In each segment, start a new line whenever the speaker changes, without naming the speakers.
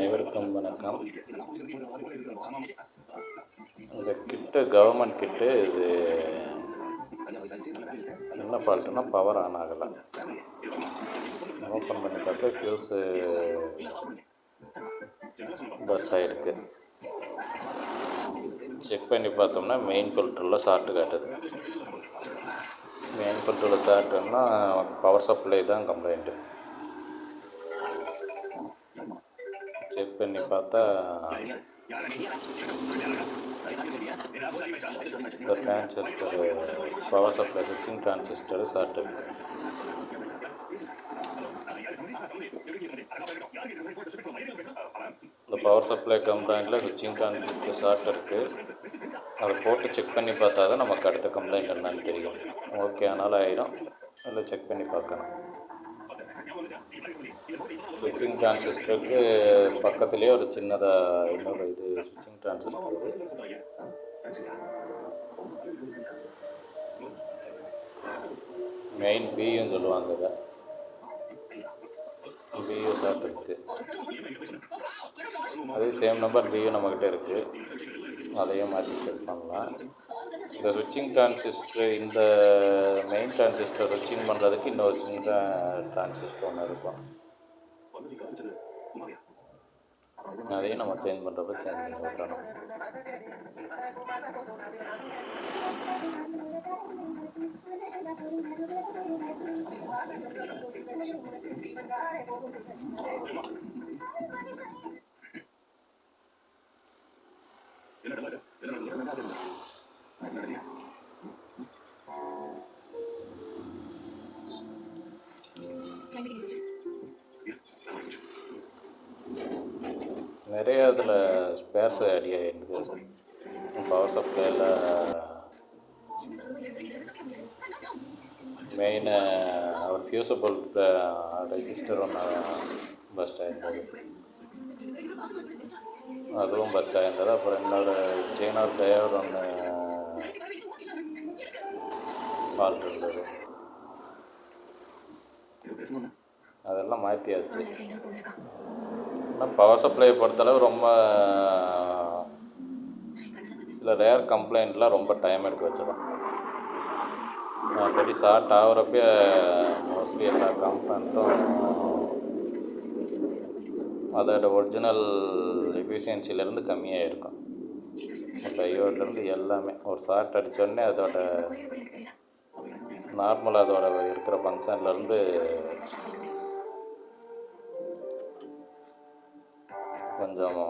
அனைவருக்கும் வணக்கம். இந்த கிட்டு கவர்மெண்ட் கிட்டு இது என்ன ஃபால்ட்டுனா பவர் ஆன் ஆகலை. ஓப்பன் பண்ணி பார்த்தா ஃபியூஸு பஸ்ட் ஆகிருக்கு. செக் பண்ணி பார்த்தோம்னா மெயின் ஃபில்டரில் ஷார்ட்டு காட்டுது. மெயின் ஃபில்டரில் ஷார்ட்டுன்னா பவர் சப்ளை தான் கம்ப்ளைண்ட்டு. செக் பண்ணி பார்த்தா இந்த டிரான்சிஸ்டர் பவர் சப்ளை சுவிட்சிங் டிரான்சிஸ்டர் ஷார்ட் இருக்குது. இந்த பவர் சப்ளை கம்ப்ளைண்ட்டில் சுவிட்சிங் டிரான்சிஸ்டர் ஷார்ட் இருக்குது. அதை போட்டு செக் பண்ணி பார்த்தா தான் நமக்கு அடுத்த கம்ப்ளைண்ட் என்னன்னு தெரியும். ஓகே ஆனாலும் ஆகிடும், இல்லை செக் பண்ணி பார்க்கணும். சுவிட்சிங் டிரான்சிஸ்டருக்கு பக்கத்துலேயே ஒரு சின்னதாக இன்னொரு இது சுவிட்சிங் டிரான்சிஸ்டர் மெயின் பியும் சொல்லுவாங்க. இதை பியூ ஷார்ட் இருக்குது. அதே சேம் நம்பர் பியூ நம்மக்கிட்ட இருக்குது, அதையும் மாற்றி செக் பண்ணலாம். இந்த சுவிட்சிங் டிரான்சிஸ்டர் இந்த மெயின் டிரான்சிஸ்டர் சுவிட்சிங் பண்ணுறதுக்கு இன்னொரு சின்ன டிரான்சிஸ்டர் ஒன்று இருக்கும். அதையும் நம்ம சேஞ்ச் பண்ணுறப்ப சேஞ்ச் பண்ணி விட்டணும். நிறைய இதில் ஸ்பேர்ஸ் அடி ஆகிடுது. பவர் சப்ளையில் மெயின் ஒரு ஃபியூசபிள் ரெசிஸ்டர் ஒன்று பஸ்ட் ஆகிருந்தது, அதுவும் பஸ்ட் ஆகிருந்தது. அப்புறம் இன்னொரு செயினர் டயர் ஒன்று ஃபால்ட் இருந்தது, அதெல்லாம் மாற்றியாச்சு. ஆனால் பவர் சப்ளையை பொறுத்தளவு ரொம்ப சில ரேர் கம்ப்ளைண்ட்லாம் ரொம்ப டைம் எடுக்க வச்சிடும். ஆல்ரெடி ஷார்ட் ஆகிறப்ப மோஸ்ட்லி எல்லா கம்ப்ளைண்ட்டும் அதோட ஒரிஜினல் எஃபிஷியன்சிலேருந்து கம்மியாக இருக்கும். டையோட்லேருந்து எல்லாமே ஒரு ஷார்ட் அடித்தோடனே அதோட நார்மலாக அதோட இருக்கிற ஃபங்க்ஷன்லேருந்து கொஞ்சம்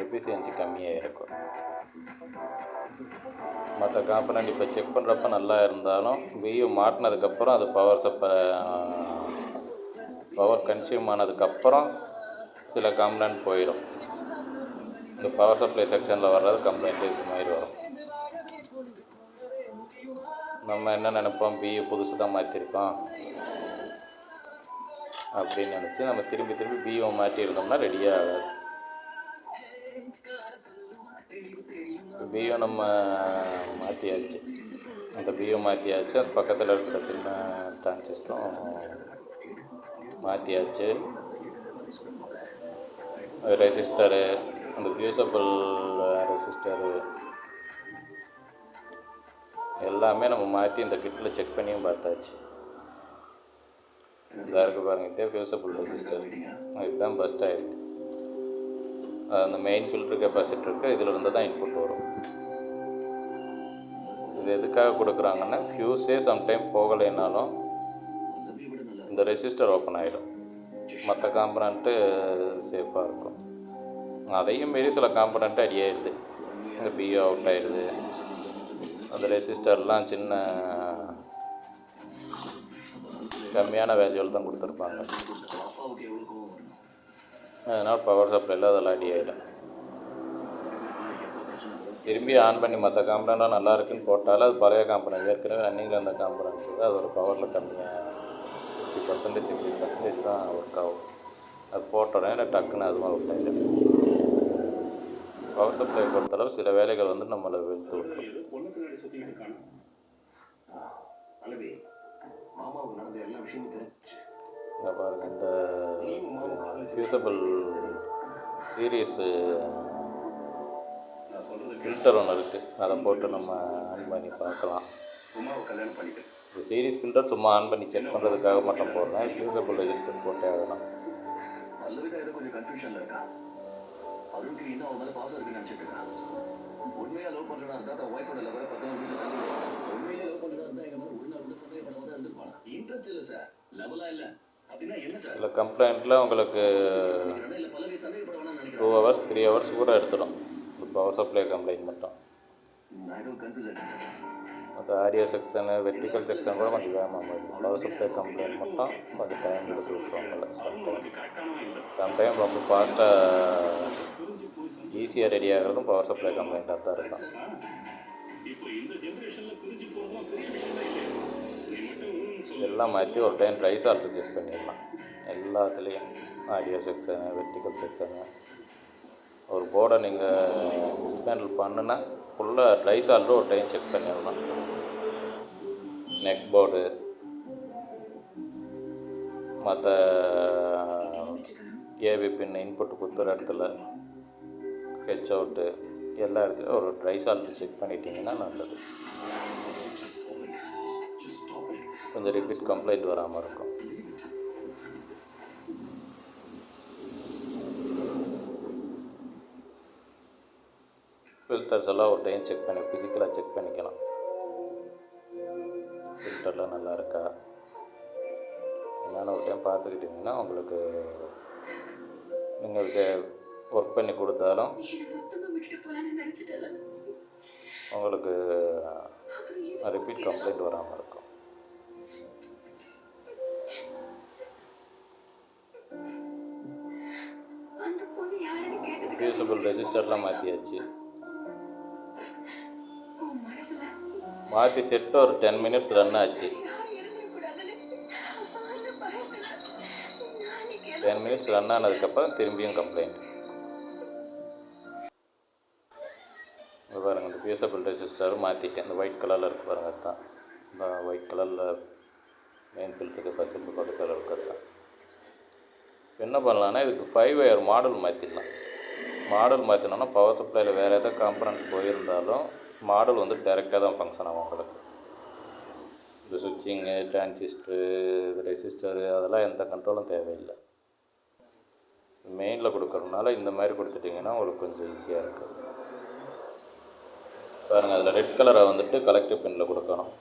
எஃபிஷியன்சி கம்மியாக இருக்கும். மற்ற காம்பனண்ட் இப்போ செக் பண்ணுறப்ப நல்லா இருந்தாலும் பியூ மாட்டினதுக்கப்புறம் அது பவர் கன்சியூம் ஆனதுக்கப்புறம் சில கம்ப்ளைண்ட் போயிடும். இந்த பவர் சப்ளை செக்ஷனில் வர்றது கம்ப்ளைண்ட் இது மாதிரி வரும். நம்ம என்ன நினைப்போம், பியூ புதுசு தான் மாற்றிருக்கோம் அப்படின்னு நினச்சி நம்ம திரும்பி பியூ மாற்றிருந்தோம்னா ரெடியாக ஆகாது. பியூ நம்ம மாற்றியாச்சு, அந்த பியூ மாற்றியாச்சு. அது பக்கத்தில் இருக்கிற சின்ன டிரான்சிஸ்டரும் மாற்றியாச்சு. ரெசிஸ்டரு, அந்த ஃபியூசபிள் ரெசிஸ்டரு எல்லாமே நம்ம மாற்றி இந்த கிட்டில் செக் பண்ணியும் பார்த்தாச்சு. இதாக இருக்குது பாருங்கள், இதே ஃபியூசபிள் ரெசிஸ்டர் இதுதான் பஸ்ட் ஆகிருக்கு. அந்த மெயின் ஃபில்ட்ரு கெப்பாசிட்டருக்கு இதில் இருந்து தான் இன்புட் வரும். இது எதுக்காக கொடுக்குறாங்கன்னா ஃபியூஸே சம்டைம் போகலைனாலும் இந்த ரெசிஸ்டர் ஓப்பன் ஆகிடும், மற்ற காம்பனண்ட்டு சேஃபாக இருக்கும். அதையும் மீறி சில காம்பனண்ட்டு அடி ஆகிடுது, இந்த பியூ அவுட் ஆகிடுது. அந்த ரெசிஸ்டர்லாம் சின்ன கம்மியான வேல்யூவில் தான் கொடுத்துருப்பாங்க. அதனால் பவர் சப்ளையில் அதெல்லாம் அடி ஆகிடும். திரும்பி ஆன் பண்ணி மற்ற காம்பனண்ட்லாம் நல்லா இருக்குன்னு போட்டாலும் அது பழைய காம்பனண்ட், ஏற்கனவே ரன்னிங்கில் அந்த காம்பனண்ட்ஸ் தான் அதோட பவரில் கம்மியாக 50% 60% தான் ஒர்க் ஆகும். அது போட்டோடனே டக்குன்னு அதுவும் அவுட் ஆகிடும். பவர் சப்ளை பொறுத்தளவு சில வேலைகள் வந்து நம்மளை வெளுத்து விட்டுரும். இங்கே பாருங்கள், இந்த ஃபியூசபிள் சீரீஸு ஃபில்டர் ஒன்று இருக்குது, அதை போட்டு நம்ம ஆன் பண்ணி பார்க்கலாம். இந்த சீரீஸ் ஃபில்டர் சும்மா ஆன் பண்ணி செக் பண்ணுறதுக்காக மட்டும் போடுறேன். ஃபியூசபிள் ரெஜிஸ்டர் போட்டே ஆகணும்.
கொஞ்சம் கன்ஃபியூஷன்ல இருக்கா. அதுக்கு இன்னும் அவன் மேல பாசம் இருக்குன்னு நினைச்சிட்டு இருக்கா. உண்மையா லவ் பண்றதா இருந்தா தான் ஒய்ஃபோட லவ் பத்தின வீட்டுல தள்ளி உண்மையிலே லவ் பண்றதா இருந்தா எங்க மேல ஒரு நாள் கூட சந்தேகப்படாம இருந்திருப்பானா. இன்ட்ரெஸ்ட் இல்ல சார், லவ்லாம் இல்ல அப்படின்னா என்ன சார்?
இல்லை கம்ப்ளைண்ட்டில் உங்களுக்கு 2 hours 3 hours கூட எடுத்துடும். இந்த பவர் சப்ளை கம்ப்ளைண்ட் மட்டும். மற்ற ஆடியோ செக்ஷனு வெர்டிக்கல் செக்ஷன் கூட கொஞ்சம் வேகமாக போயிடும். பவர் சப்ளை கம்ப்ளைண்ட் மட்டும் கொஞ்சம் டைம் எடுத்து விட்டுருவாங்கல்ல. சம்டைம் ரொம்ப ஃபாஸ்ட்டாக ஈஸியாக ரெடி ஆகிறதும் பவர் சப்ளை கம்ப்ளைண்ட்டாக தான் இருக்கும். எல்லாம் மாற்றி ஒரு டைம் ட்ரை சால்ட்டு செக் பண்ணிடலாம். எல்லாத்துலேயும் ஆடியோ செக்ஷனு வெர்டிக்கல் செக்ஷனு ஒரு போர்டை நீங்கள் டிஸ்மேண்டில் பண்ணுன்னா ஃபுல்லாக ட்ரை சால்ட்டு ஒரு டைம் செக் பண்ணிடலாம். நெக் போர்டு மற்ற ஏவி பின் இன்புட் குத்துற இடத்துல ஹெச் அவுட்டு எல்லா இடத்துலையும் ஒரு ட்ரை சால்ட்டு செக் பண்ணிட்டீங்கன்னா நல்லது. கொஞ்சம் ரிப்பீட் கம்ப்ளைண்ட் வராமல் இருக்கும். ஃபில்டர்ஸ் எல்லாம் ஒரு டைம் செக் பண்ணி ஃபிசிக்கலாக செக் பண்ணிக்கலாம். ஃபில்டர்லாம் நல்லா இருக்கா என்னென்னு ஒரு டைம் பார்த்துக்கிட்டிங்கன்னா உங்களுக்கு நீங்கள் ஒர்க் பண்ணி கொடுத்தாலும் உங்களுக்கு ரிப்பீட் கம்ப்ளைண்ட் வராமல் இருக்கும். ஃபியூசபிள் ரெஜிஸ்டர்லாம் மாற்றியாச்சு. மாற்றி செட்டு ஒரு 10 minutes ரன் ஆச்சு. 10 minutes ரன் ஆனதுக்கப்புறம் திரும்பியும் கம்ப்ளைண்ட். பாருங்கள், இந்த ஃபியூசபிள் ரெஜிஸ்டரும் மாற்றிட்டேன். இந்த ஒயிட் கலரில் இருக்குது பாருங்கள், அதுதான் இந்த ஒயிட் கலரில் மெயின் ஃபில்டருக்கு பஸ்ஸுக்கு பக்கத்தில் இருக்கிறது தான். என்ன பண்ணலான்னா இதுக்கு 5 wire மாடல் மாற்றிடலாம். மாடல் மாற்றினோன்னா பவர் சப்ளையில் வேறு எதாவது காம்பனண்ட் போயிருந்தாலும் மாடல் வந்து டைரெக்டாக தான் ஃபங்க்ஷன் ஆகும் உங்களுக்கு. இந்த சுவிட்சிங்கு டிரான்சிஸ்டரு ரெசிஸ்டரு அதெல்லாம் எந்த கண்ட்ரோலும் தேவையில்லை. மெயினில் கொடுக்கறதுனால இந்த மாதிரி கொடுத்துட்டிங்கன்னா உங்களுக்கு கொஞ்சம் ஈஸியாக இருக்குது. பாருங்கள், அதில் ரெட் கலரை வந்துட்டு கலெக்டிவ் பின்னில் கொடுக்கணும்.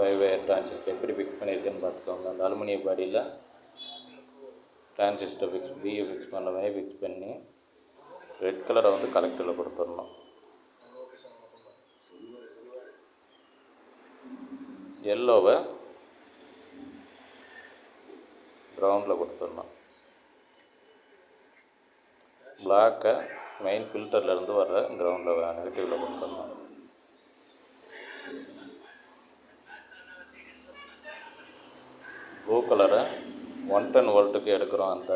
5 wire டிரான்சிஸ்டர் எப்படி ஃபிக்ஸ் பண்ணியிருக்கேன்னு பார்த்துக்கோங்க. அந்த அலுமினிய பாடியில் டிரான்சிஸ்டர் பியை ஃபிக்ஸ் பண்ண மாதிரி ஃபிக்ஸ் பண்ணி ரெட் கலரை வந்து கலெக்டரில் கொடுத்துடணும். எல்லோவை கிரவுண்டில் கொடுத்துடணும். பிளாக்கை மெயின் ஃபில்டர்லேருந்து வர்ற கிரவுண்டில் நெகட்டிவில் கொடுத்துடணும். ப்ளூ கலரை 110 voltக்கு எடுக்கிறோம். அந்த